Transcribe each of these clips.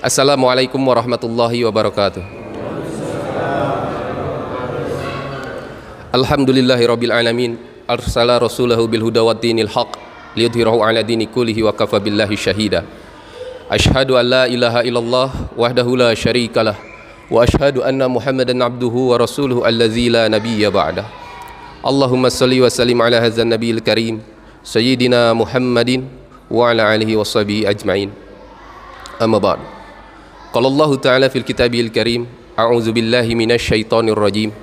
Assalamualaikum warahmatullahi wabarakatuh. Alhamdulillahirabbil alamin, arsala rasulahu bil huda waddinil haq liyudhhirahu ala dini kullihi wa kafa billahi syahida. Asyhadu an la ilaha illallah wahdahu la syarikalah wa asyhadu anna Muhammadan abduhu wa rasuluhu allazi la nabiyya ba'dah. Allahumma shalli wa sallim ala hadzal nabiyil karim sayyidina Muhammadin wa ala alihi washabihi ajmain. Amma ba'd. Qala Allah Ta'ala fil kitabil karim, a'udzu billahi minasy syaithanir rajim.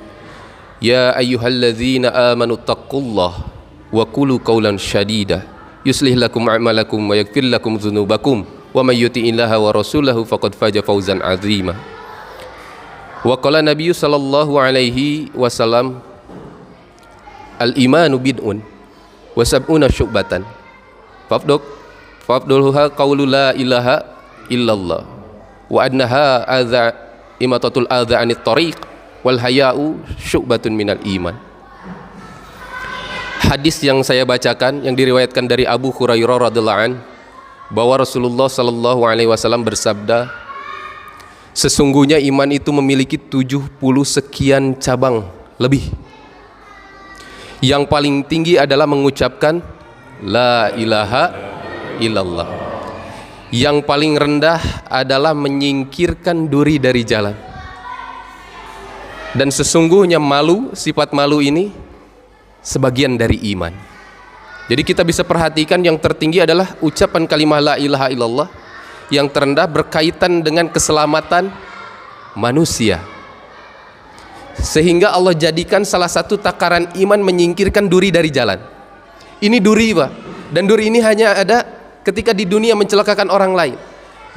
Ya ayyuhalladzina amanu taqullaha wa qulu qawlan shadida yuslih lakum a'malakum wa yaghfir lakum dzunubakum wa may yuti'illaha wa rasulahu faqad faza fawzan 'azima. Wa qala Nabi sallallahu alaihi wasallam, al-imanu bid'un wa sab'una syu'batan. Fafduluha qawlu la ilaha illallah wa adnaha adza imatatul adza anit tariq wal haya'u syu'batun minal iman. Hadis yang saya bacakan yang diriwayatkan dari Abu Hurairah radhiyallahu an, bahwa Rasulullah sallallahu alaihi wasallam bersabda, sesungguhnya iman itu memiliki 70 sekian cabang lebih. Yang paling tinggi adalah mengucapkan la ilaha illallah. Yang paling rendah adalah menyingkirkan duri dari jalan. Dan sesungguhnya malu, sifat malu ini sebagian dari iman. Jadi kita bisa perhatikan yang tertinggi adalah ucapan kalimah la ilaha illallah, yang terendah berkaitan dengan keselamatan manusia. Sehingga Allah jadikan salah satu takaran iman menyingkirkan duri dari jalan. Ini duri, Pak. Dan duri ini hanya ada ketika di dunia mencelakakan orang lain.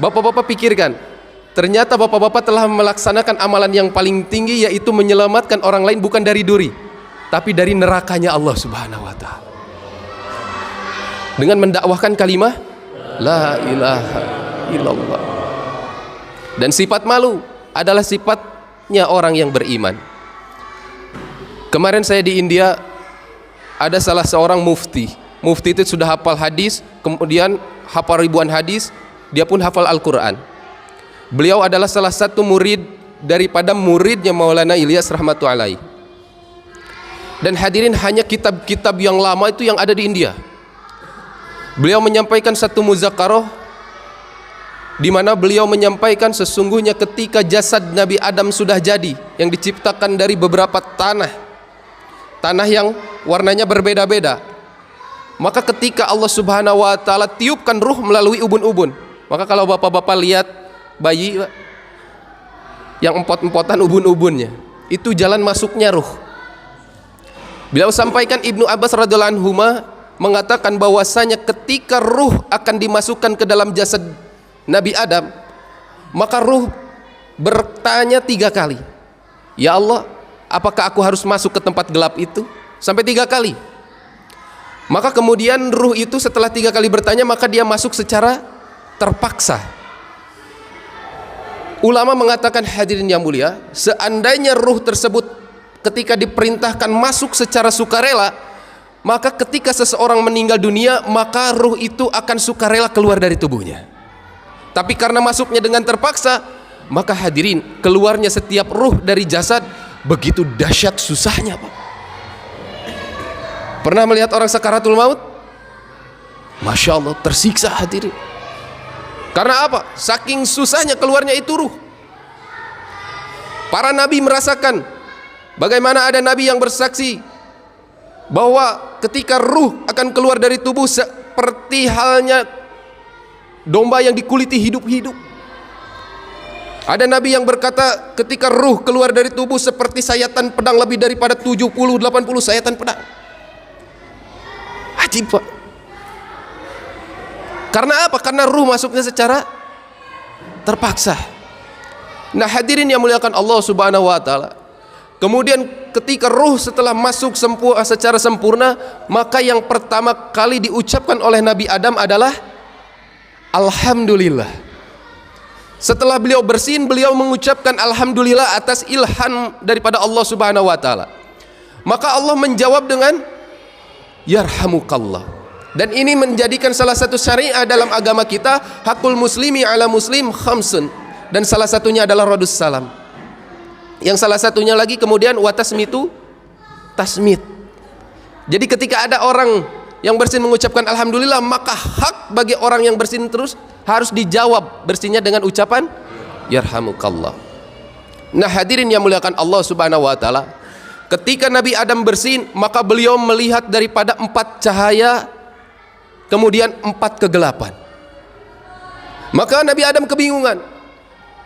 Bapak-bapak pikirkan, ternyata bapak-bapak telah melaksanakan amalan yang paling tinggi, yaitu menyelamatkan orang lain bukan dari duri, tapi dari nerakanya Allah Subhanahu wa ta'ala, dengan mendakwahkan kalimah la ilaha illallah. Dan sifat malu adalah sifatnya orang yang beriman. Kemarin saya di India, ada salah seorang mufti. Mufti itu sudah hafal hadis, kemudian hafal ribuan hadis, dia pun hafal Al-Quran. Beliau adalah salah satu murid daripada muridnya Maulana Ilyas rahmatullahi. Dan hadirin, hanya kitab-kitab yang lama itu yang ada di India. Beliau menyampaikan satu muzakarah di mana beliau menyampaikan sesungguhnya ketika jasad Nabi Adam sudah jadi, yang diciptakan dari beberapa tanah yang warnanya berbeda-beda, maka ketika Allah Subhanahu wa ta'ala tiupkan ruh melalui ubun-ubun, maka kalau bapak-bapak lihat bayi yang empot-empotan ubun-ubunnya, itu jalan masuknya ruh. Beliau sampaikan, Ibnu Abbas radhiyallahu anhu mengatakan bahwasanya ketika ruh akan dimasukkan ke dalam jasad Nabi Adam, maka ruh bertanya 3 kali, ya Allah, apakah aku harus masuk ke tempat gelap itu? Sampai 3 kali. Maka kemudian ruh itu setelah 3 kali bertanya, maka dia masuk secara terpaksa. Ulama mengatakan, hadirin yang mulia, seandainya ruh tersebut ketika diperintahkan masuk secara sukarela, maka ketika seseorang meninggal dunia, maka ruh itu akan sukarela keluar dari tubuhnya. Tapi karena masuknya dengan terpaksa, maka hadirin, keluarnya setiap ruh dari jasad begitu dahsyat susahnya, Pak. Pernah melihat orang sakaratul maut? Masya Allah, tersiksa hadirin. Karena apa? Saking susahnya keluarnya itu ruh. Para nabi merasakan, bagaimana ada nabi yang bersaksi bahwa ketika ruh akan keluar dari tubuh seperti halnya domba yang dikuliti hidup-hidup. Ada nabi yang berkata ketika ruh keluar dari tubuh seperti sayatan pedang, lebih daripada 70-80 sayatan pedang. Ajib, Pak. Karena apa? Karena ruh masuknya secara terpaksa. Nah, hadirin yang muliakan Allah Subhanahu wa ta'ala, kemudian ketika ruh setelah masuk secara sempurna, maka yang pertama kali diucapkan oleh Nabi Adam adalah alhamdulillah. Setelah beliau bersin, beliau mengucapkan alhamdulillah atas ilham daripada Allah Subhanahu wa ta'ala. Maka Allah menjawab dengan yarhamukallah. Dan ini menjadikan salah satu syariah dalam agama kita, hakul muslimi ala muslim khamsun. Dan salah satunya adalah radus salam. Yang salah satunya lagi kemudian watasmitu tasmit. Jadi ketika ada orang yang bersin mengucapkan alhamdulillah, maka hak bagi orang yang bersin terus harus dijawab bersinnya dengan ucapan yarhamukallah. Nah hadirin yang muliakan Allah subhanahu wa ta'ala, ketika Nabi Adam bersin, maka beliau melihat daripada 4 cahaya, kemudian 4 kegelapan. Maka Nabi Adam kebingungan,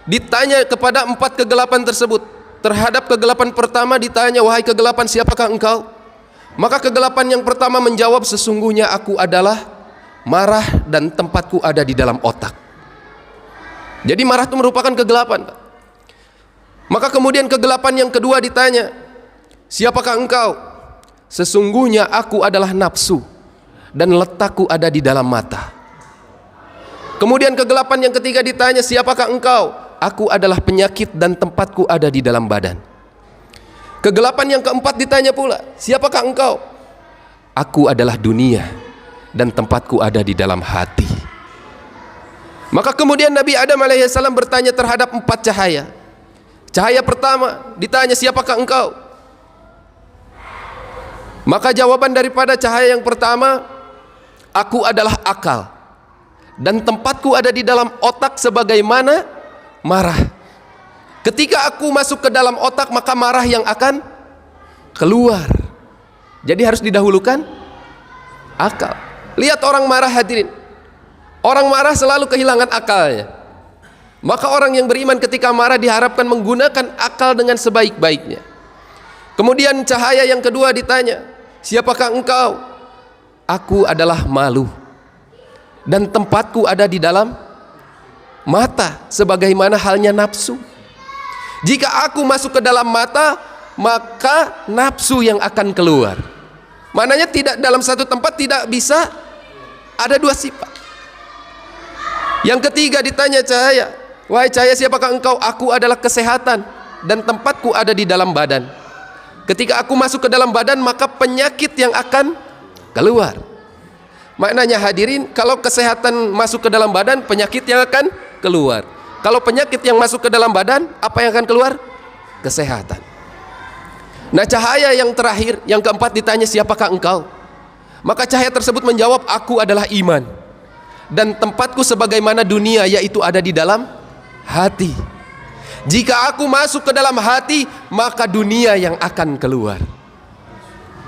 ditanya kepada 4 kegelapan tersebut. Terhadap kegelapan pertama ditanya, wahai kegelapan, siapakah engkau? Maka kegelapan yang pertama menjawab, sesungguhnya aku adalah marah dan tempatku ada di dalam otak. Jadi marah itu merupakan kegelapan. Maka kemudian kegelapan yang kedua ditanya, siapakah engkau? Sesungguhnya aku adalah nafsu dan letakku ada di dalam mata. Kemudian kegelapan yang ketiga ditanya, siapakah engkau? Aku adalah penyakit dan tempatku ada di dalam badan. Kegelapan yang keempat ditanya pula, siapakah engkau? Aku adalah dunia dan tempatku ada di dalam hati. Maka kemudian Nabi Adam alaihissalam bertanya terhadap 4 cahaya. Cahaya pertama ditanya, siapakah engkau? Maka jawaban daripada cahaya yang pertama, aku adalah akal dan tempatku ada di dalam otak sebagaimana marah. Ketika aku masuk ke dalam otak, maka marah yang akan keluar. Jadi harus didahulukan akal. Lihat orang marah hadirin. Orang marah selalu kehilangan akalnya. Maka orang yang beriman ketika marah diharapkan menggunakan akal dengan sebaik-baiknya. Kemudian cahaya yang kedua ditanya, siapakah engkau? Aku adalah malu dan tempatku ada di dalam mata sebagaimana halnya nafsu. Jika aku masuk ke dalam mata, maka nafsu yang akan keluar. Maknanya tidak dalam satu tempat tidak bisa ada 2 sifat. Yang ketiga ditanya cahaya, wahai cahaya, siapakah engkau? Aku adalah kesehatan dan tempatku ada di dalam badan. Ketika aku masuk ke dalam badan, maka penyakit yang akan keluar. Maknanya hadirin, kalau kesehatan masuk ke dalam badan, penyakit yang akan keluar. Kalau penyakit yang masuk ke dalam badan, apa yang akan keluar? Kesehatan. Nah cahaya yang terakhir, yang keempat ditanya, siapakah engkau? Maka cahaya tersebut menjawab, aku adalah iman dan tempatku sebagaimana dunia, yaitu ada di dalam hati. Jika aku masuk ke dalam hati, maka dunia yang akan keluar.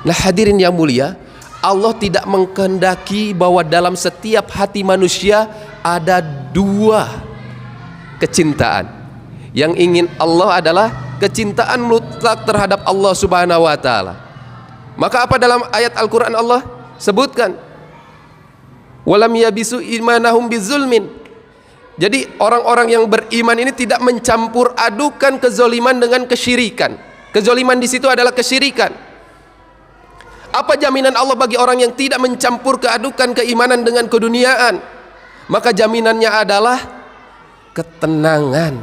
Nah hadirin yang mulia, Allah tidak mengkehendaki bahwa dalam setiap hati manusia ada 2 kecintaan. Yang ingin Allah adalah kecintaan mutlak terhadap Allah subhanahu wa ta'ala. Maka apa dalam ayat Al-Quran Allah sebutkan, walam yabisu imanahum bizulmin. Jadi orang-orang yang beriman ini tidak mencampur adukan kezoliman dengan kesyirikan. Kezoliman di situ adalah kesyirikan. Apa jaminan Allah bagi orang yang tidak mencampur keadukan keimanan dengan keduniaan? Maka jaminannya adalah ketenangan.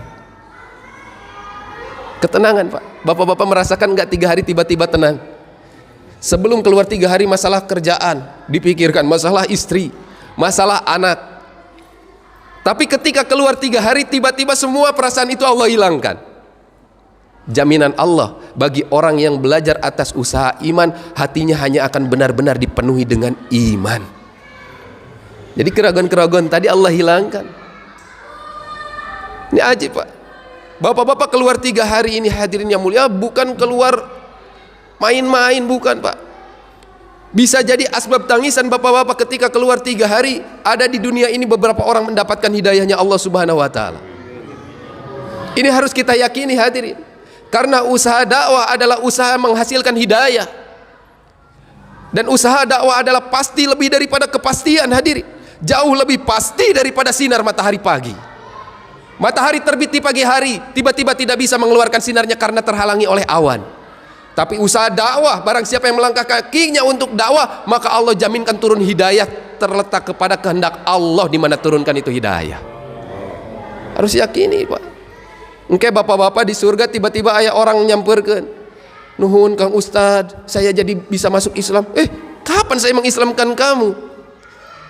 Ketenangan Pak. Bapak-bapak merasakan nggak 3 hari tiba-tiba tenang? Sebelum keluar 3 hari masalah kerjaan dipikirkan, masalah istri, masalah anak. Tapi ketika keluar 3 hari, tiba-tiba semua perasaan itu Allah hilangkan. Jaminan Allah bagi orang yang belajar atas usaha iman, hatinya hanya akan benar-benar dipenuhi dengan iman. Jadi keraguan-keraguan tadi Allah hilangkan. Ini ajib Pak. Bapak-bapak keluar 3 hari ini hadirin yang mulia, bukan keluar main-main, bukan Pak. Bisa jadi asbab tangisan bapak-bapak ketika keluar 3 hari. Ada di dunia ini beberapa orang mendapatkan hidayahnya Allah subhanahu wa ta'ala. Ini harus kita yakini hadirin. Karena usaha dakwah adalah usaha menghasilkan hidayah. Dan usaha dakwah adalah pasti lebih daripada kepastian hadirin. Jauh lebih pasti daripada sinar matahari pagi. Matahari terbit di pagi hari, tiba-tiba tidak bisa mengeluarkan sinarnya karena terhalangi oleh awan. Tapi usaha dakwah, barang siapa yang melangkah kakinya untuk dakwah, maka Allah jaminkan turun hidayah, terletak kepada kehendak Allah di mana turunkan itu hidayah. Harus yakini Pak. Engke bapak-bapak di surga tiba-tiba ayah orang nyamperkan, nuhun Kang Ustad, saya jadi bisa masuk Islam. Kapan saya mengislamkan kamu?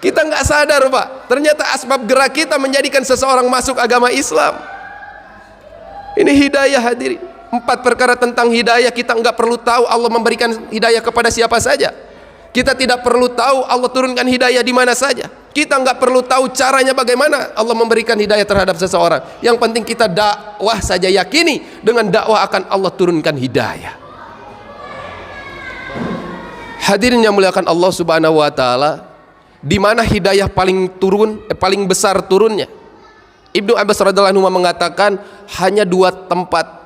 Kita nggak sadar Pak, ternyata asbab gerak kita menjadikan seseorang masuk agama Islam. Ini hidayah hadirin. 4 perkara tentang hidayah kita nggak perlu tahu Allah memberikan hidayah kepada siapa saja. Kita tidak perlu tahu Allah turunkan hidayah di mana saja. Kita nggak perlu tahu caranya bagaimana Allah memberikan hidayah terhadap seseorang. Yang penting kita dakwah saja, yakini dengan dakwah akan Allah turunkan hidayah. Hadirin yang muliakan Allah Subhanahu wa taala, di mana hidayah paling besar turunnya? Ibnu Abbas radhiyallahu anhu mengatakan hanya 2 tempat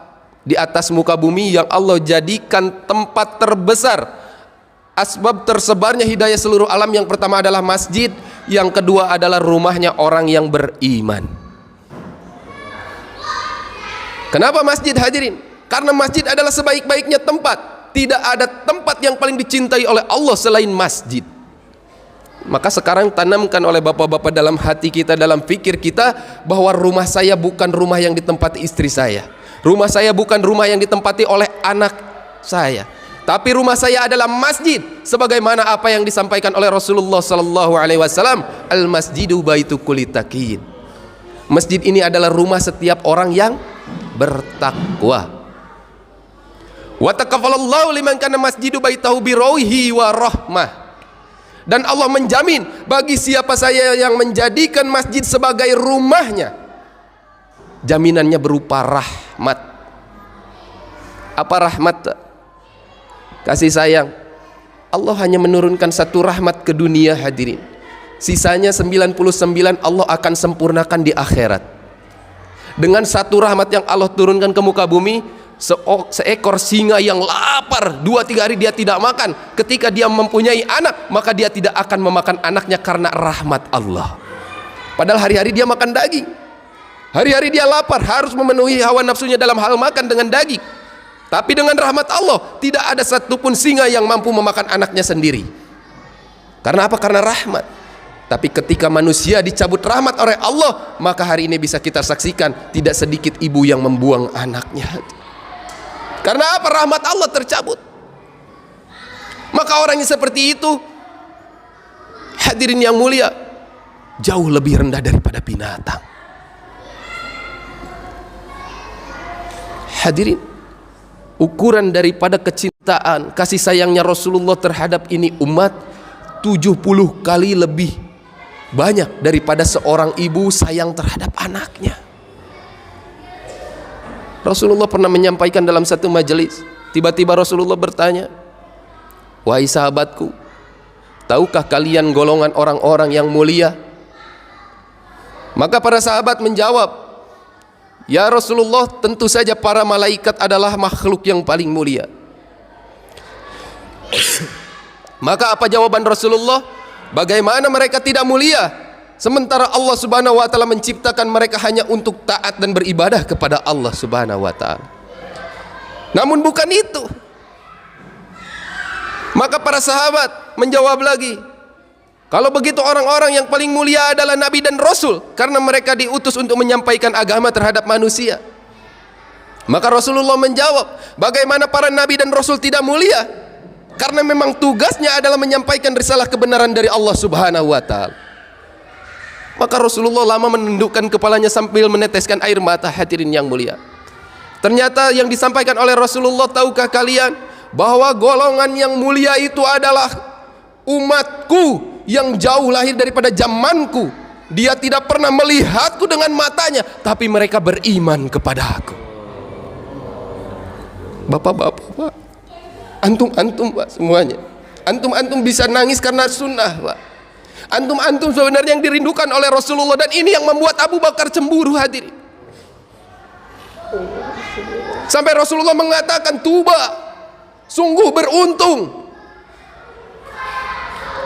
di atas muka bumi yang Allah jadikan tempat terbesar asbab tersebarnya hidayah seluruh alam. Yang pertama adalah masjid, yang kedua adalah rumahnya orang yang beriman. Kenapa masjid hadirin? Karena masjid adalah sebaik-baiknya tempat. Tidak ada tempat yang paling dicintai oleh Allah selain masjid. Maka sekarang tanamkan oleh bapak-bapak dalam hati kita, dalam fikir kita, bahwa rumah saya bukan rumah yang ditempati istri saya, rumah saya bukan rumah yang ditempati oleh anak saya, tapi rumah saya adalah masjid. Sebagaimana apa yang disampaikan oleh Rasulullah sallallahu alaihi wasallam, al masjidu baitu kulli taqiyyin. Masjid ini adalah rumah setiap orang yang bertakwa. Wa taqaffalallahu liman kana masjidu baitahu birauhi wa rahmah. Dan Allah menjamin bagi siapa saya yang menjadikan masjid sebagai rumahnya, jaminannya berupa rahmat. Apa rahmat? Kasih sayang. Allah hanya menurunkan 1 rahmat ke dunia hadirin. Sisanya 99 Allah akan sempurnakan di akhirat. Dengan 1 rahmat yang Allah turunkan ke muka bumi, seekor singa yang lapar 2-3 hari dia tidak makan, ketika dia mempunyai anak maka dia tidak akan memakan anaknya karena rahmat Allah. Padahal hari-hari dia makan daging, hari-hari dia lapar, harus memenuhi hawa nafsunya dalam hal makan dengan daging. Tapi dengan rahmat Allah tidak ada satupun singa yang mampu memakan anaknya sendiri. Karena apa? Karena rahmat. Tapi ketika manusia dicabut rahmat oleh Allah, maka hari ini bisa kita saksikan tidak sedikit ibu yang membuang anaknya. Karena apa? Rahmat Allah tercabut. Maka orang yang seperti itu, hadirin yang mulia, jauh lebih rendah daripada binatang. Hadirin, ukuran daripada kecintaan, kasih sayangnya Rasulullah terhadap ini umat 70 kali lebih banyak daripada seorang ibu sayang terhadap anaknya. Rasulullah pernah menyampaikan dalam satu majelis, tiba-tiba Rasulullah bertanya, "Wahai sahabatku, tahukah kalian golongan orang-orang yang mulia?" Maka para sahabat menjawab, "Ya Rasulullah, tentu saja para malaikat adalah makhluk yang paling mulia." Maka apa jawaban Rasulullah? Bagaimana mereka tidak mulia? Sementara Allah Subhanahu wa taala menciptakan mereka hanya untuk taat dan beribadah kepada Allah Subhanahu wa taala. Namun bukan itu. Maka para sahabat menjawab lagi, kalau begitu orang-orang yang paling mulia adalah Nabi dan Rasul, karena mereka diutus untuk menyampaikan agama terhadap manusia. Maka Rasulullah menjawab, bagaimana para Nabi dan Rasul tidak mulia? Karena memang tugasnya adalah menyampaikan risalah kebenaran dari Allah Subhanahu wa taala. Maka Rasulullah lama menundukkan kepalanya sambil meneteskan air mata. Hadirin yang mulia, ternyata yang disampaikan oleh Rasulullah, tahukah kalian bahwa golongan yang mulia itu adalah umatku yang jauh lahir daripada zamanku. Dia tidak pernah melihatku dengan matanya, tapi mereka beriman kepada aku. Bapak-bapak, Pak, antum-antum Pak, semuanya, antum-antum bisa nangis karena sunnah Pak. Antum-antum sebenarnya yang dirindukan oleh Rasulullah, dan ini yang membuat Abu Bakar cemburu hadirin. Sampai Rasulullah mengatakan, "Tuba, sungguh beruntung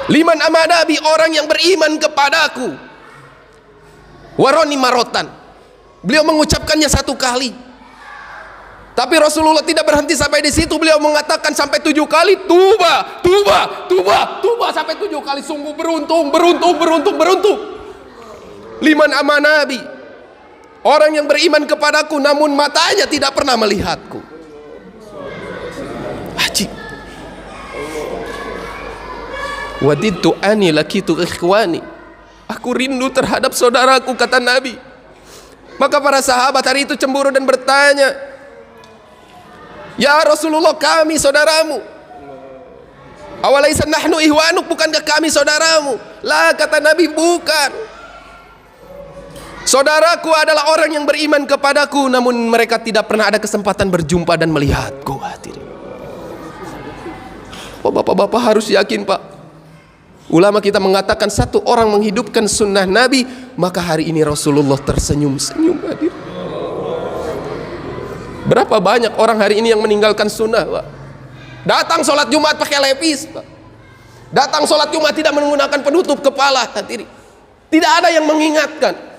liman amanabi, orang yang beriman kepadaku, waroni marotan." Beliau mengucapkannya 1 kali. Tapi Rasulullah tidak berhenti sampai di situ. Beliau mengatakan sampai 7 kali, "Tuba, tuba, tuba, tuba," sampai 7 kali. Sungguh beruntung, beruntung, beruntung, beruntung. Liman amanabi, orang yang beriman kepadaku namun matanya tidak pernah melihatku. Ajib. Wadidtu ani lakitu ikhwani. Aku rindu terhadap saudaraku, kata Nabi. Maka para sahabat hari itu cemburu dan bertanya, ya Rasulullah, kami saudaramu. Awalaisa nahnu ihwanuk, bukankah kami saudaramu? Lah, kata Nabi, bukan. Saudaraku adalah orang yang beriman kepadaku, namun mereka tidak pernah ada kesempatan berjumpa dan melihatku. Hadirin, bapak-bapak harus yakin, Pak. Ulama kita mengatakan satu orang menghidupkan sunnah Nabi, maka hari ini Rasulullah tersenyum-senyum. Hadir. Berapa banyak orang hari ini yang meninggalkan sunnah, Pak? Datang sholat Jumat pakai lepis, Pak. Datang sholat Jumat tidak menggunakan penutup kepala. Hadirin, tidak ada yang mengingatkan.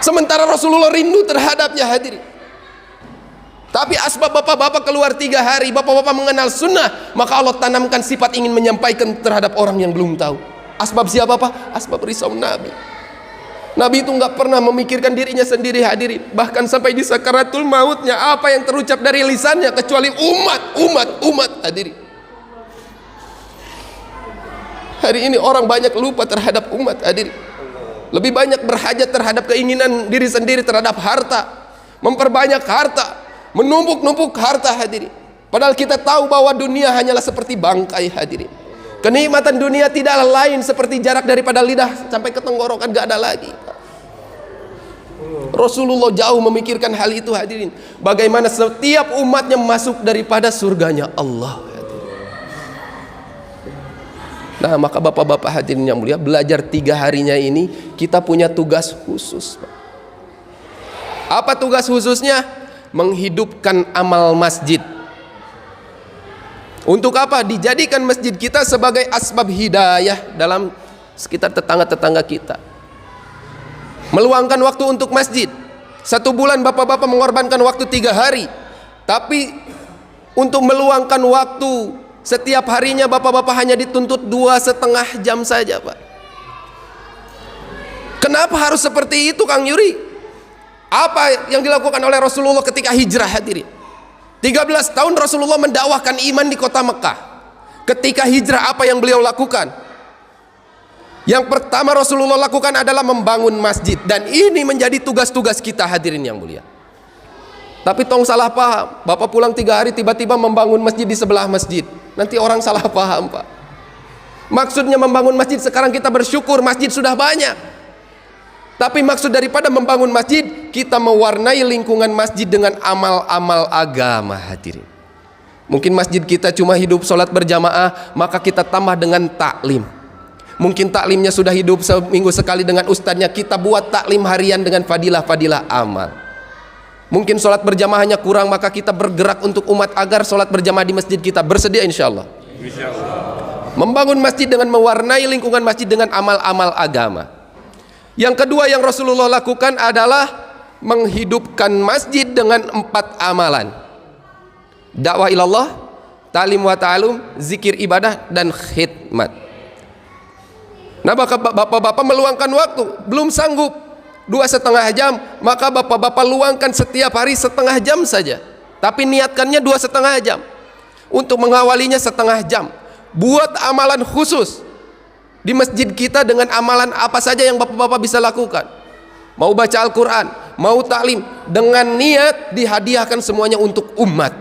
Sementara Rasulullah rindu terhadapnya. Hadirin, tapi asbab bapak-bapak keluar 3 hari, bapak-bapak mengenal sunnah, maka Allah tanamkan sifat ingin menyampaikan terhadap orang yang belum tahu. Asbab siapa, Pak? Asbab risau Nabi. Nabi itu nggak pernah memikirkan dirinya sendiri. Hadirin, bahkan sampai di sakaratul mautnya, apa yang terucap dari lisannya kecuali umat. Hadirin, hari ini orang banyak lupa terhadap umat. Hadirin, lebih banyak berhajat terhadap keinginan diri sendiri, terhadap harta, memperbanyak harta, menumpuk-numpuk harta. Hadirin, padahal kita tahu bahwa dunia hanyalah seperti bangkai. Hadirin, kenikmatan dunia tidaklah lain seperti jarak daripada lidah sampai ke tenggorokan, gak ada lagi. Rasulullah jauh memikirkan hal itu. Hadirin, bagaimana setiap umatnya masuk daripada surganya Allah. Nah, maka bapak-bapak hadirin yang mulia, belajar 3 harinya ini kita punya tugas khusus. Apa tugas khususnya? Menghidupkan amal masjid. Untuk apa? Dijadikan masjid kita sebagai asbab hidayah dalam sekitar tetangga-tetangga kita. Meluangkan waktu untuk masjid. 1 bulan bapak-bapak mengorbankan waktu 3 hari. Tapi untuk meluangkan waktu setiap harinya bapak-bapak hanya dituntut 2,5 jam saja, Pak. Kenapa harus seperti itu, Kang Yuri? Apa yang dilakukan oleh Rasulullah ketika hijrah? Hadirin, 13 tahun Rasulullah mendakwahkan iman di kota Mekah. Ketika hijrah, apa yang beliau lakukan? Yang pertama Rasulullah lakukan adalah membangun masjid. Dan ini menjadi tugas-tugas kita, hadirin yang mulia. Tapi tong salah paham, bapak pulang 3 hari tiba-tiba membangun masjid di sebelah masjid. Nanti orang salah paham, Pak. Maksudnya membangun masjid, sekarang kita bersyukur masjid sudah banyak. Tapi maksud daripada membangun masjid, kita mewarnai lingkungan masjid dengan amal-amal agama. Hadirin, mungkin masjid kita cuma hidup sholat berjamaah, maka kita tambah dengan taklim. Mungkin taklimnya sudah hidup seminggu sekali dengan ustadznya, kita buat taklim harian dengan fadilah-fadilah amal. Mungkin sholat berjamaahnya kurang, maka kita bergerak untuk umat agar sholat berjamaah di masjid kita. Bersedia insya Allah. Membangun masjid dengan mewarnai lingkungan masjid dengan amal-amal agama. Yang kedua yang Rasulullah lakukan adalah menghidupkan masjid dengan 4 amalan. Dakwah ilallah, ta'lim wa ta'alum, zikir ibadah, dan khidmat. Nah, bapak-bapak meluangkan waktu, belum sanggup 2,5 jam, maka bapak-bapak luangkan setiap hari 1/2 jam saja. Tapi niatkannya 2,5 jam. Untuk mengawalinya 1/2 jam. Buat amalan khusus di masjid kita dengan amalan apa saja yang bapak-bapak bisa lakukan. Mau baca Al-Quran, mau taklim, dengan niat dihadiahkan semuanya untuk umat.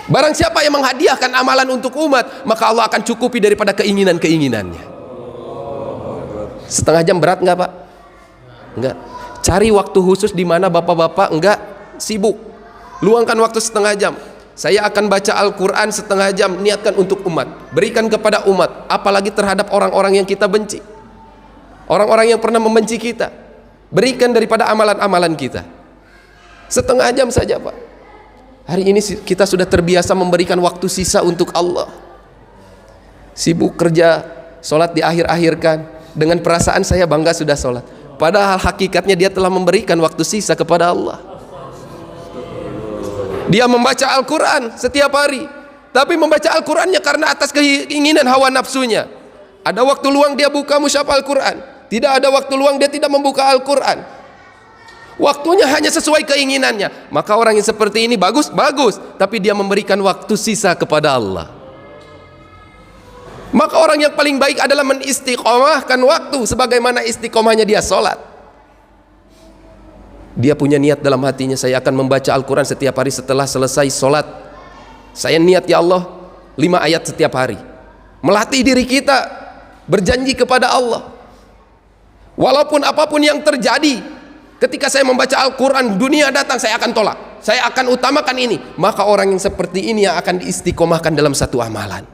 Barang siapa yang menghadiahkan amalan untuk umat, maka Allah akan cukupi daripada keinginan-keinginannya. 1/2 jam berat nggak, Pak? Enggak. Cari waktu khusus di mana bapak-bapak enggak sibuk. Luangkan waktu 1/2 jam. Saya akan baca Al-Quran 1/2 jam, niatkan untuk umat. Berikan kepada umat, apalagi terhadap orang-orang yang kita benci, orang-orang yang pernah membenci kita. Berikan daripada amalan-amalan kita. 1/2 jam saja, Pak. Hari ini kita sudah terbiasa memberikan waktu sisa untuk Allah. Sibuk kerja, sholat diakhir-akhirkan. Dengan perasaan saya bangga sudah sholat. Padahal hakikatnya dia telah memberikan waktu sisa kepada Allah. Dia membaca Al-Quran setiap hari, tapi membaca Al-Qurannya karena atas keinginan hawa nafsunya. Ada waktu luang dia buka mushaf Al-Quran, tidak ada waktu luang dia tidak membuka Al-Quran. Waktunya hanya sesuai keinginannya. Maka orang yang seperti ini bagus, tapi dia memberikan waktu sisa kepada Allah. Maka orang yang paling baik adalah menistiqomahkan waktu sebagaimana istiqomahnya dia sholat. Dia punya niat dalam hatinya, saya akan membaca Al-Quran setiap hari setelah selesai sholat. Saya niat, ya Allah, 5 ayat setiap hari. Melatih diri kita berjanji kepada Allah, walaupun apapun yang terjadi, ketika saya membaca Al-Quran, dunia datang, saya akan tolak, saya akan utamakan ini. Maka orang yang seperti ini yang akan diistiqomahkan dalam satu amalan.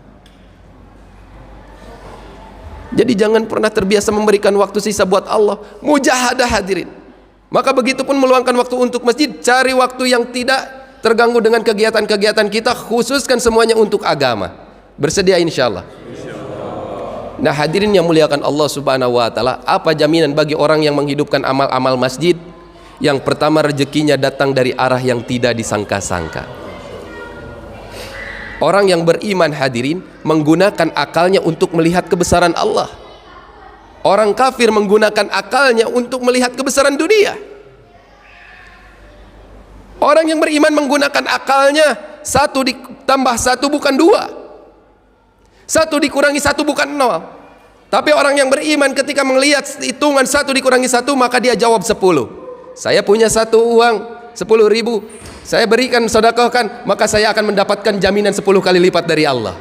Jadi jangan pernah terbiasa memberikan waktu sisa buat Allah. Mujahadah hadirin. Maka begitupun meluangkan waktu untuk masjid. Cari waktu yang tidak terganggu dengan kegiatan-kegiatan kita, khususkan semuanya untuk agama. Bersedia insya Allah. Nah hadirin yang muliakan Allah subhanahu wa ta'ala, apa jaminan bagi orang yang menghidupkan amal-amal masjid? Yang pertama, rezekinya datang dari arah yang tidak disangka-sangka. Orang yang beriman hadirin menggunakan akalnya untuk melihat kebesaran Allah. Orang kafir menggunakan akalnya untuk melihat kebesaran dunia. Orang yang beriman menggunakan akalnya, 1 ditambah 1 bukan 2, 1 dikurangi 1 bukan 0. Tapi orang yang beriman ketika melihat hitungan 1 dikurangi 1, maka dia jawab 10. Saya punya 1 uang 10.000, saya berikan, sedekahkan, maka saya akan mendapatkan jaminan 10 kali lipat dari Allah.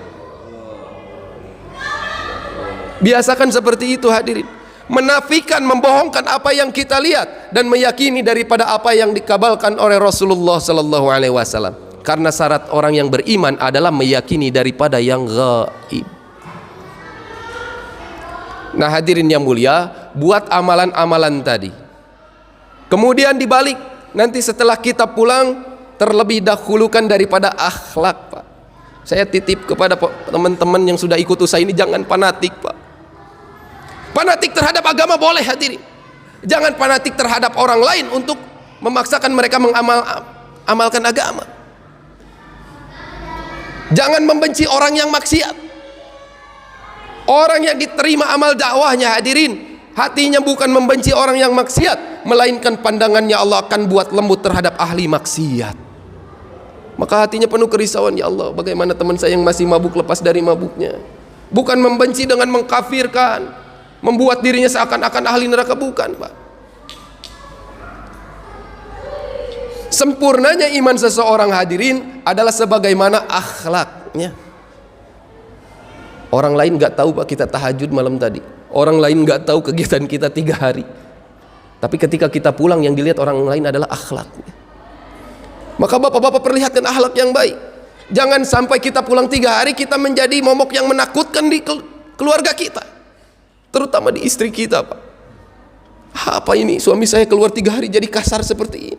Biasakan seperti itu hadirin. Menafikan, membohongkan apa yang kita lihat dan meyakini daripada apa yang dikabarkan oleh Rasulullah sallallahu alaihi wasallam. Karena syarat orang yang beriman adalah meyakini daripada yang gaib. Nah hadirin yang mulia, buat amalan-amalan tadi. Kemudian dibalik, nanti setelah kita pulang, terlebih dahulukan daripada akhlak, Pak. Saya titip kepada teman-teman yang sudah ikut usaha ini, jangan fanatik, Pak. Fanatik terhadap agama boleh hadirin. Jangan fanatik terhadap orang lain untuk memaksakan mereka mengamalkan agama. Jangan membenci orang yang maksiat. Orang yang diterima amal dakwahnya hadirin, hatinya bukan membenci orang yang maksiat, melainkan pandangannya Allah akan buat lembut terhadap ahli maksiat. Maka hatinya penuh kerisauan, ya Allah, bagaimana teman saya yang masih mabuk lepas dari mabuknya. Bukan membenci dengan mengkafirkan, membuat dirinya seakan-akan ahli neraka, bukan, Pak. Sempurnanya iman seseorang hadirin adalah sebagaimana akhlaknya. Orang lain nggak tahu, Pak, kita tahajud malam tadi. Orang lain nggak tahu kegiatan kita 3 hari. Tapi ketika kita pulang, yang dilihat orang lain adalah akhlaknya. Maka bapak-bapak perlihatkan akhlak yang baik. Jangan sampai kita pulang 3 hari kita menjadi momok yang menakutkan di keluarga kita, terutama di istri kita, Pak. Apa ini suami saya keluar 3 hari jadi kasar seperti ini?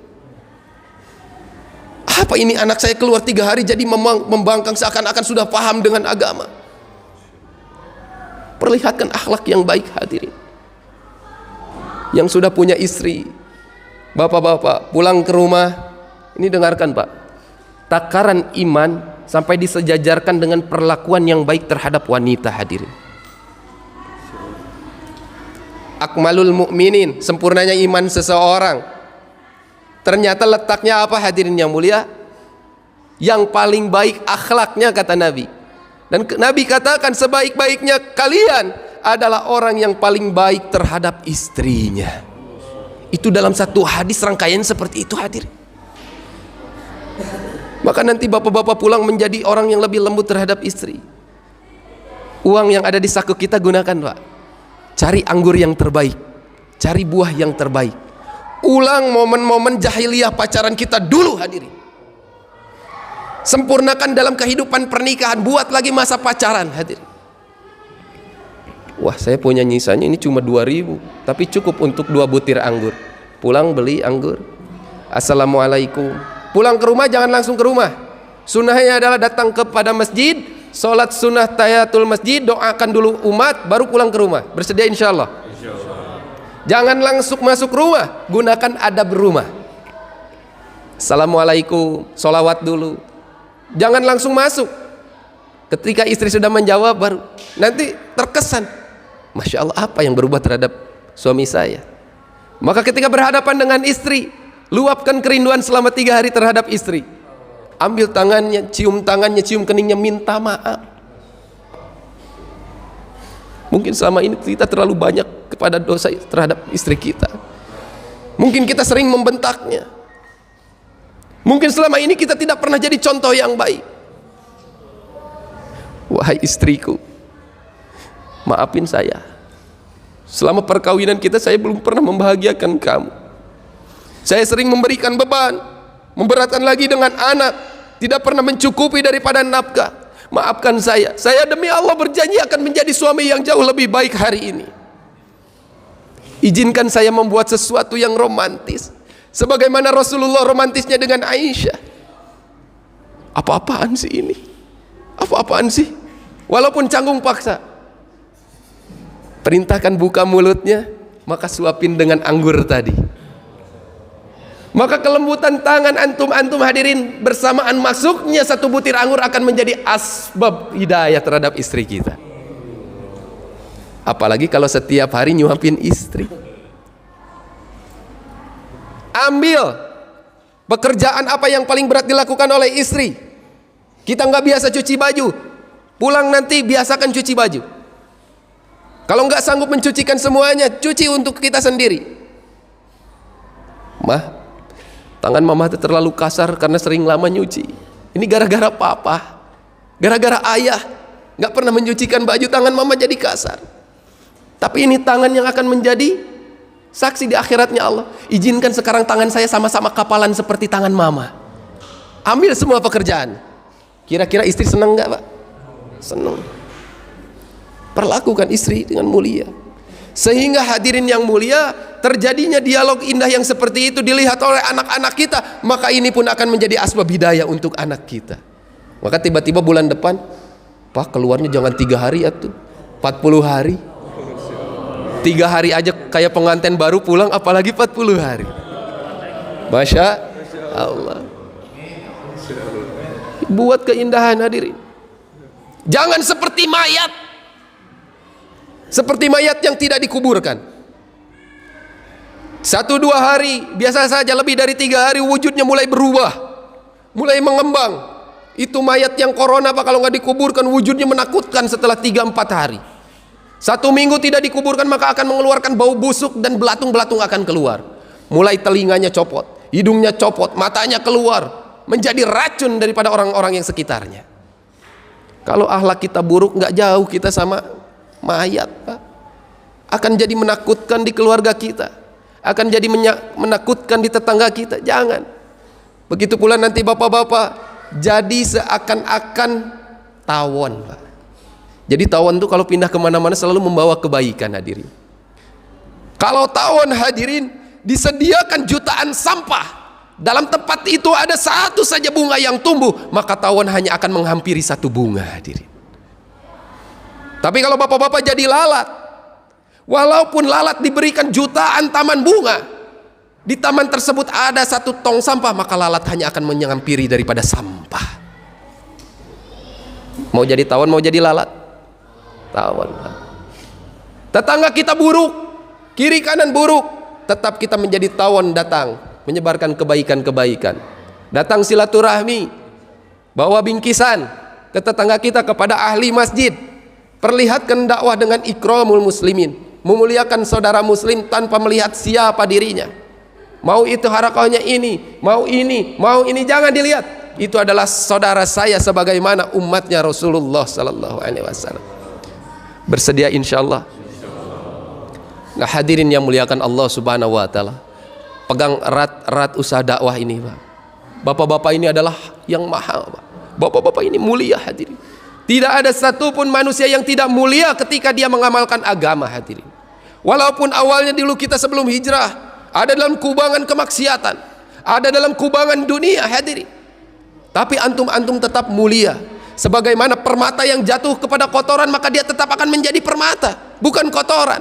Apa ini anak saya keluar 3 hari jadi membangkang seakan-akan sudah paham dengan agama? Perlihatkan akhlak yang baik hadirin. Yang sudah punya istri, bapak-bapak pulang ke rumah, ini dengarkan, Pak. Takaran iman sampai disejajarkan dengan perlakuan yang baik terhadap wanita hadirin. Akmalul mu'minin, sempurnanya iman seseorang. Ternyata letaknya apa hadirin yang mulia? Yang paling baik akhlaknya, kata Nabi. Dan Nabi katakan sebaik-baiknya kalian adalah orang yang paling baik terhadap istrinya. Itu dalam satu hadis rangkaian seperti itu hadirin. Maka nanti bapak-bapak pulang menjadi orang yang lebih lembut terhadap istri. Uang yang ada di saku kita gunakan, Pak. Cari anggur yang terbaik, cari buah yang terbaik. Ulang momen-momen jahiliyah pacaran kita dulu hadirin. Sempurnakan dalam kehidupan pernikahan, buat lagi masa pacaran hadirin. Wah, saya punya nyisanya ini cuma 2.000, tapi cukup untuk 2 butir anggur. Pulang beli anggur. Assalamualaikum. Pulang ke rumah jangan langsung ke rumah. Sunnahnya adalah datang kepada masjid, sholat sunnah tahiyatul masjid, doakan dulu umat, baru pulang ke rumah. Bersedia insya Allah? Jangan langsung masuk rumah, gunakan adab rumah. Assalamualaikum, sholawat dulu. Jangan langsung masuk. Ketika istri sudah menjawab baru nanti terkesan, Masya Allah, apa yang berubah terhadap suami saya. Maka ketika berhadapan dengan istri, luapkan kerinduan selama 3 hari terhadap istri. Ambil tangannya, cium keningnya, minta maaf. Mungkin selama ini kita terlalu banyak kepada dosa terhadap istri kita. Mungkin kita sering membentaknya. Mungkin selama ini kita tidak pernah jadi contoh yang baik. Wahai istriku, maafin saya. Selama perkawinan kita saya belum pernah membahagiakan kamu. Saya sering memberikan beban, memberatkan lagi dengan anak, tidak pernah mencukupi daripada nafkah. Maafkan saya demi Allah berjanji akan menjadi suami yang jauh lebih baik hari ini. Izinkan saya membuat sesuatu yang romantis, sebagaimana Rasulullah romantisnya dengan Aisyah. Apa-apaan sih ini? Apa-apaan sih? Walaupun canggung paksa, perintahkan buka mulutnya, maka suapin dengan anggur tadi. Maka kelembutan tangan antum hadirin bersamaan masuknya satu butir anggur akan menjadi asbab hidayah terhadap istri kita. Apalagi kalau setiap hari nyuapin istri. Ambil pekerjaan apa yang paling berat dilakukan oleh istri. Kita nggak biasa cuci baju, pulang nanti biasakan cuci baju. Kalau nggak sanggup mencucikan semuanya, cuci untuk kita sendiri. Mah, tangan mama itu terlalu kasar karena sering lama nyuci. Ini gara-gara papa, gara-gara ayah nggak pernah mencucikan baju, tangan mama jadi kasar. Tapi ini tangan yang akan menjadi saksi di akhiratnya Allah. Izinkan sekarang tangan saya sama-sama kapalan seperti tangan mama. Ambil semua pekerjaan. Kira-kira istri senang nggak, Pak? Senang. Perlakukan istri dengan mulia, sehingga hadirin yang mulia, terjadinya dialog indah yang seperti itu dilihat oleh anak-anak kita, maka ini pun akan menjadi asbab hidayah untuk anak kita. Maka tiba-tiba bulan depan, Pak, keluarnya jangan 3 hari atuh, 40 hari. 3 hari aja kayak pengantin baru pulang, apalagi 40 hari. Masya Allah. Buat keindahan hadirin. Jangan seperti mayat. Seperti mayat yang tidak dikuburkan. 1-2 hari, biasa saja. Lebih dari 3 hari wujudnya mulai berubah, mulai mengembang. Itu mayat yang corona, Pak, kalau nggak dikuburkan wujudnya menakutkan setelah 3-4 hari. 1 minggu tidak dikuburkan maka akan mengeluarkan bau busuk dan belatung-belatung akan keluar. Mulai telinganya copot, hidungnya copot, matanya keluar, menjadi racun daripada orang-orang yang sekitarnya. Kalau akhlak kita buruk, nggak jauh kita sama mayat, Pak. Akan jadi menakutkan di keluarga kita, akan jadi menakutkan di tetangga kita. Jangan. Begitu pula nanti bapak-bapak, jadi seakan-akan tawon, Pak. Jadi tawon itu kalau pindah kemana-mana selalu membawa kebaikan, hadirin. Kalau tawon, hadirin, disediakan jutaan sampah, dalam tempat itu ada satu saja bunga yang tumbuh, maka tawon hanya akan menghampiri satu bunga, hadirin. Tapi kalau bapak-bapak jadi lalat, walaupun lalat diberikan jutaan taman bunga, di taman tersebut ada satu tong sampah, maka lalat hanya akan menghampiri daripada sampah. Mau jadi tawon, mau jadi lalat? Tawon. Tetangga kita buruk, kiri kanan buruk, tetap kita menjadi tawon, datang menyebarkan kebaikan-kebaikan, datang silaturahmi, bawa bingkisan ke tetangga kita, kepada ahli masjid, perlihatkan dakwah dengan ikramul muslimin, memuliakan saudara muslim tanpa melihat siapa dirinya. Mau itu harakahnya ini, mau ini, jangan dilihat. Itu adalah saudara saya sebagaimana umatnya Rasulullah sallallahu alaihi wasallam. Bersedia insyaallah. Nah, hadirin yang muliakan Allah Subhanahu wa taala, pegang erat-erat usaha dakwah ini, Pak. Bapak-bapak ini adalah yang mahal, Pak. Bapak-bapak ini mulia, hadirin. Tidak ada satupun manusia yang tidak mulia ketika dia mengamalkan agama, hadirin. Walaupun awalnya dulu kita sebelum hijrah ada dalam kubangan kemaksiatan, ada dalam kubangan dunia, hadirin. Tapi antum tetap mulia. Sebagaimana permata yang jatuh kepada kotoran, maka dia tetap akan menjadi permata, bukan kotoran.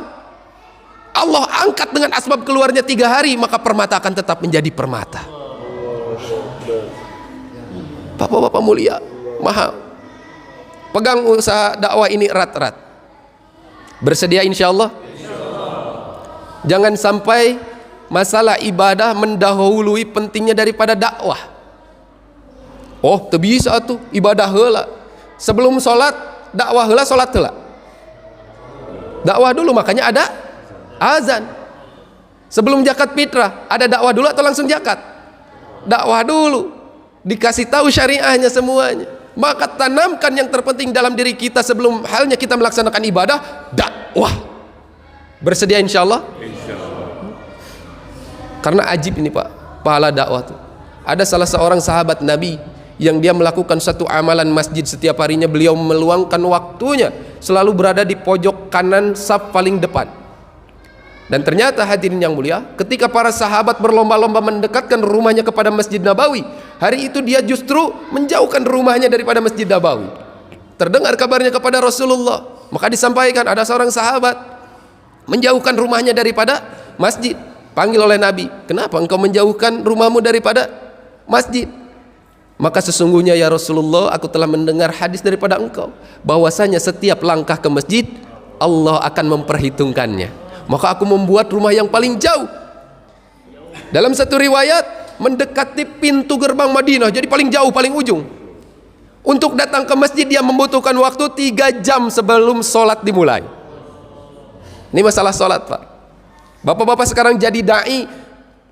Allah angkat dengan asbab keluarnya 3 hari, maka permata akan tetap menjadi permata. Bapak-bapak mulia, mahal. Pegang usaha dakwah ini erat-erat. Bersedia insyaallah? Jangan sampai masalah ibadah mendahului pentingnya daripada dakwah. Oh, teu bisa tuh ibadah heula. Sebelum sholat, dakwah heula, sholat heula. Dakwah dulu, makanya ada azan. Sebelum zakat fitrah, ada dakwah dulu atau langsung zakat? Dakwah dulu, dikasih tahu syariahnya semuanya. Maka tanamkan yang terpenting dalam diri kita sebelum halnya kita melaksanakan ibadah, dakwah. Bersedia insya Allah? Karena ajib ini Pak, pahala dakwah tuh. Ada salah seorang sahabat Nabi yang dia melakukan satu amalan masjid setiap harinya. Beliau meluangkan waktunya selalu berada di pojok kanan saf paling depan. Dan ternyata hadirin yang mulia, ketika para sahabat berlomba-lomba mendekatkan rumahnya kepada Masjid Nabawi, hari itu dia justru menjauhkan rumahnya daripada Masjid Nabawi. Terdengar kabarnya kepada Rasulullah, maka disampaikan ada seorang sahabat menjauhkan rumahnya daripada masjid. Panggil oleh Nabi, kenapa engkau menjauhkan rumahmu daripada masjid? Maka sesungguhnya ya Rasulullah, aku telah mendengar hadis daripada engkau bahwasanya setiap langkah ke masjid Allah akan memperhitungkannya. Maka aku membuat rumah yang paling jauh. Dalam satu riwayat mendekati pintu gerbang Madinah, jadi paling jauh, paling ujung. Untuk datang ke masjid dia membutuhkan waktu 3 jam sebelum sholat dimulai. Ini masalah sholat Pak. Bapak-bapak sekarang jadi da'i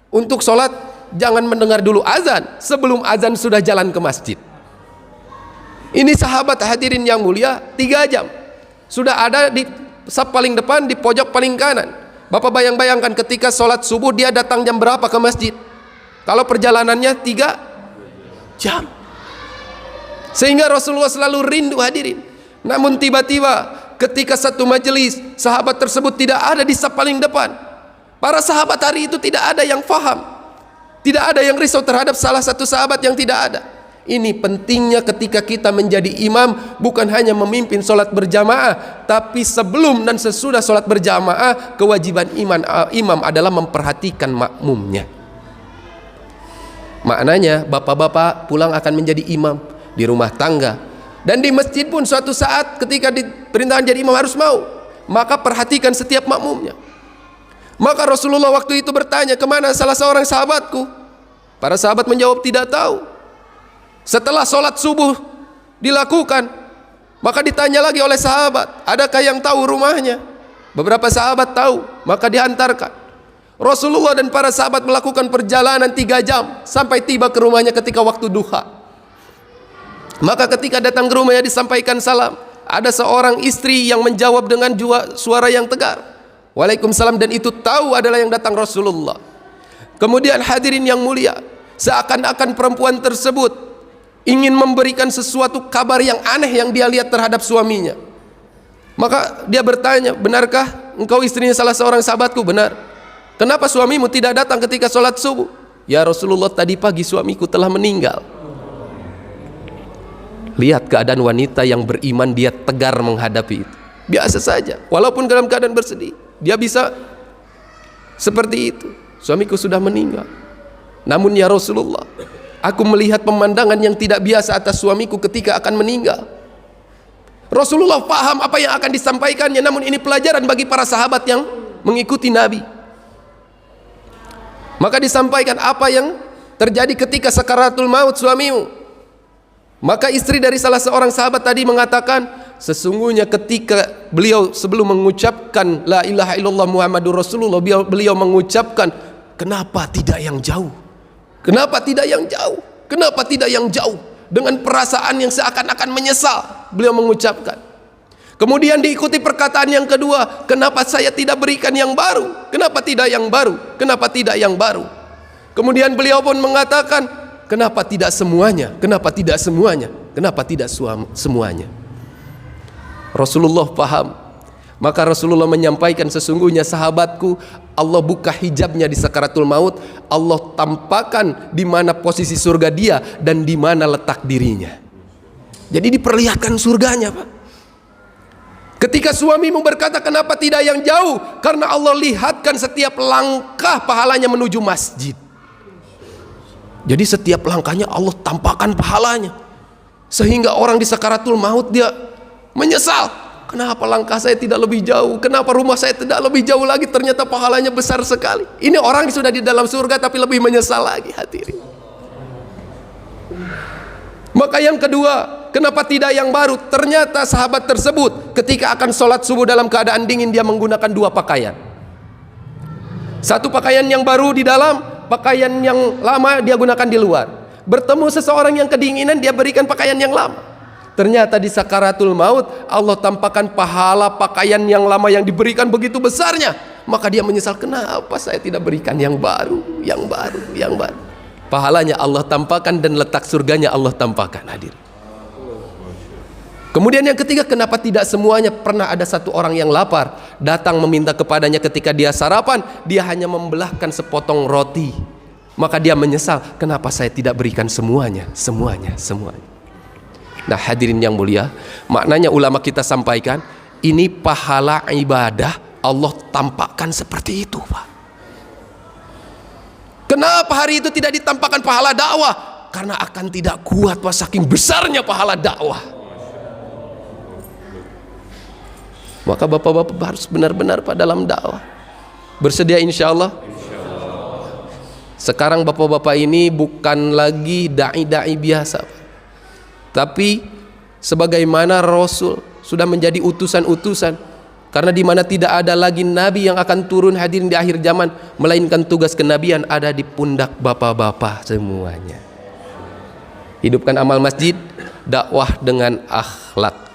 untuk sholat, jangan mendengar dulu azan, sebelum azan sudah jalan ke masjid. Ini sahabat hadirin yang mulia, 3 jam sudah ada di saf paling depan, di pojok paling kanan. Bapak bayangkan ketika sholat subuh dia datang jam berapa ke masjid? Kalau perjalanannya 3 jam. Sehingga Rasulullah selalu rindu hadirin. Namun tiba-tiba ketika satu majelis, sahabat tersebut tidak ada di saf paling depan. Para sahabat hari itu tidak ada yang faham, tidak ada yang risau terhadap salah satu sahabat yang tidak ada. Ini pentingnya ketika kita menjadi imam, bukan hanya memimpin sholat berjamaah, tapi sebelum dan sesudah sholat berjamaah, kewajiban imam adalah memperhatikan makmumnya. Maknanya bapak-bapak pulang akan menjadi imam di rumah tangga, dan di masjid pun suatu saat ketika diperintahkan jadi imam harus mau, maka perhatikan setiap makmumnya. Maka Rasulullah waktu itu bertanya, kemana salah seorang sahabatku? Para sahabat menjawab tidak tahu. Setelah sholat subuh dilakukan, maka ditanya lagi oleh sahabat, adakah yang tahu rumahnya? Beberapa sahabat tahu, maka dihantarkan. Rasulullah dan para sahabat melakukan perjalanan 3 jam sampai tiba ke rumahnya ketika waktu duha. Maka ketika datang ke rumahnya disampaikan salam, ada seorang istri yang menjawab dengan suara yang tegar, Waalaikumsalam, dan itu tahu adalah yang datang Rasulullah. Kemudian hadirin yang mulia, seakan-akan perempuan tersebut ingin memberikan sesuatu kabar yang aneh yang dia lihat terhadap suaminya. Maka dia bertanya, benarkah engkau istrinya salah seorang sahabatku? Benar. Kenapa suamimu tidak datang ketika sholat subuh? Ya Rasulullah, tadi pagi suamiku telah meninggal. Lihat keadaan wanita yang beriman, dia tegar menghadapi itu. Biasa saja, walaupun dalam keadaan bersedih, dia bisa seperti itu. Suamiku sudah meninggal, namun ya Rasulullah, aku melihat pemandangan yang tidak biasa atas suamiku ketika akan meninggal. Rasulullah paham apa yang akan disampaikannya, namun ini pelajaran bagi para sahabat yang mengikuti Nabi. Maka disampaikan apa yang terjadi ketika sakaratul maut suamimu. Maka istri dari salah seorang sahabat tadi mengatakan, sesungguhnya ketika beliau sebelum mengucapkan la ilaha illallah Muhammadur Rasulullah, beliau mengucapkan, kenapa tidak yang jauh? Kenapa tidak yang jauh? Kenapa tidak yang jauh? Dengan perasaan yang seakan-akan menyesal, beliau mengucapkan. Kemudian diikuti perkataan yang kedua, kenapa saya tidak berikan yang baru? Kenapa tidak yang baru? Kenapa tidak yang baru? Kemudian beliau pun mengatakan, kenapa tidak semuanya? Kenapa tidak semuanya? Kenapa tidak semuanya? Rasulullah paham. Maka Rasulullah menyampaikan, sesungguhnya sahabatku, Allah buka hijabnya di sakaratul maut, Allah tampakkan di mana posisi surga dia dan di mana letak dirinya. Jadi diperlihatkan surganya, Pak. Ketika suamimu berkata kenapa tidak yang jauh, karena Allah lihatkan setiap langkah pahalanya menuju masjid. Jadi setiap langkahnya Allah tampakkan pahalanya, sehingga orang di sakaratul maut dia menyesal, kenapa langkah saya tidak lebih jauh, kenapa rumah saya tidak lebih jauh lagi, ternyata pahalanya besar sekali. Ini orang sudah di dalam surga tapi lebih menyesal lagi, hadirin. Maka yang kedua, kenapa tidak yang baru? Ternyata sahabat tersebut ketika akan sholat subuh dalam keadaan dingin, dia menggunakan dua pakaian. Satu pakaian yang baru di dalam, pakaian yang lama dia gunakan di luar. Bertemu seseorang yang kedinginan, dia berikan pakaian yang lama. Ternyata di sakaratul maut Allah tampakkan pahala pakaian yang lama yang diberikan begitu besarnya. Maka dia menyesal, kenapa saya tidak berikan yang baru, yang baru, yang baru. Pahalanya Allah tampakkan dan letak surganya Allah tampakkan, hadir. Kemudian yang ketiga, kenapa tidak semuanya? Pernah ada satu orang yang lapar, datang meminta kepadanya ketika dia sarapan, dia hanya membelahkan sepotong roti. Maka dia menyesal, kenapa saya tidak berikan semuanya, semuanya, semuanya. Nah hadirin yang mulia, maknanya ulama kita sampaikan, ini pahala ibadah Allah tampakkan seperti itu, Pak. Kenapa hari itu tidak ditampakkan pahala dakwah? Karena akan tidak kuat, Pak, saking besarnya pahala dakwah. Maka bapak-bapak harus benar-benar Pak dalam dakwah. Bersedia insya Allah? Sekarang bapak-bapak ini bukan lagi da'i-da'i biasa, Pak. Tapi sebagaimana Rasul sudah menjadi utusan-utusan. Karena di mana tidak ada lagi nabi yang akan turun hadirin di akhir zaman, melainkan tugas kenabian ada di pundak bapak-bapak semuanya. Hidupkan amal masjid, dakwah dengan akhlak.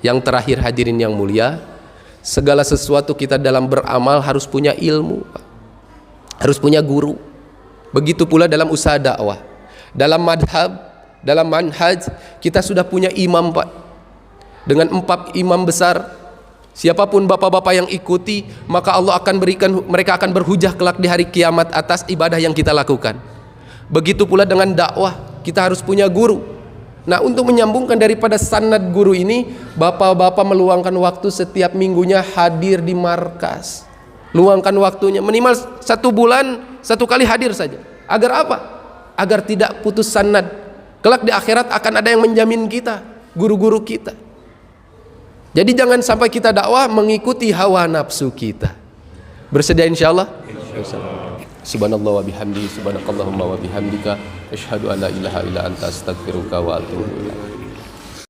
Yang terakhir hadirin yang mulia, segala sesuatu kita dalam beramal harus punya ilmu, harus punya guru. Begitu pula dalam usaha dakwah. Dalam madhab, dalam manhaj, kita sudah punya imam, Pak. Dengan 4 imam besar, siapapun bapak-bapak yang ikuti, maka Allah akan berikan, mereka akan berhujah kelak di hari kiamat atas ibadah yang kita lakukan. Begitu pula dengan dakwah, kita harus punya guru. Nah, untuk menyambungkan daripada sanad guru ini, bapak-bapak meluangkan waktu setiap minggunya hadir di markas. Luangkan waktunya minimal 1 bulan 1 kali hadir saja. Agar apa? Agar tidak putus sanad. Kelak di akhirat akan ada yang menjamin kita, guru-guru kita. Jadi jangan sampai kita dakwah mengikuti hawa nafsu kita. Bersedia insyaallah? Insyaallah. Subhanallah wa bihamdi, subhanakallahumma wa bihamdika, asyhadu an la ilaha illa anta astaghfiruka wa atubu ilaik.